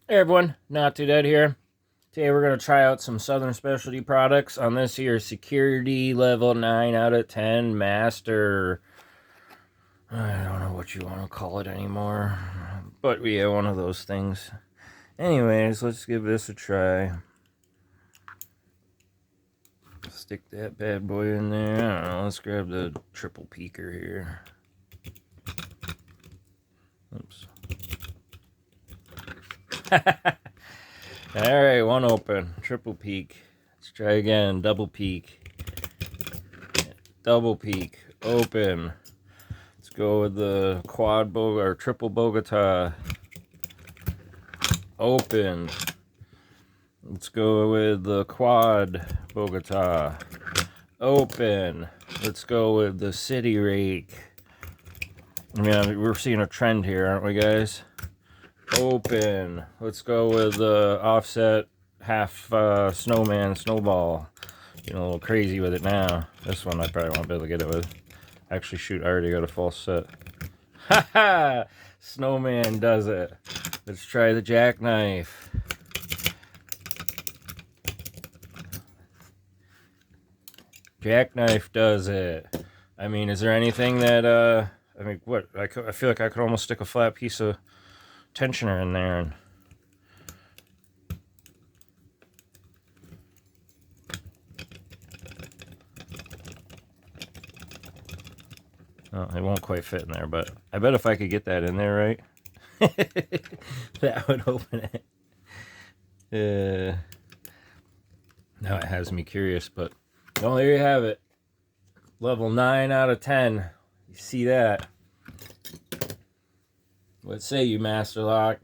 Hey everyone, Not Too Dead here. Today we're going to try out some Southern Specialty products on this here Security Level 9 out of 10 Master. I don't know what you want to call it anymore, but yeah, one of those things. Anyways, let's give this a try. Stick that bad boy in there. I don't know, let's grab the triple peaker here. Oops. Alright, one open. Triple peak. Let's try again. Double peak. Double peak. Open. Let's go with the quad or triple Bogota. Open. Let's go with the quad Bogota. Open. Let's go with the city rake. I mean, we're seeing a trend here, aren't we, guys? Open. Let's go with the offset half snowman snowball. Getting a little crazy with it now. This one I probably won't be able to get it with. Actually, shoot, I already got a false set. Haha! Snowman does it. Let's try the jackknife. Jackknife does it. I mean, is there anything that, I mean, what? I feel like I could almost stick a flat piece of tensioner in there and... Oh, it won't quite fit in there, but I bet if I could get that in there right, that would open it. Now it has me curious, but well, there you have it. Level 9 out of 10. You see that? What say you, Master Lock?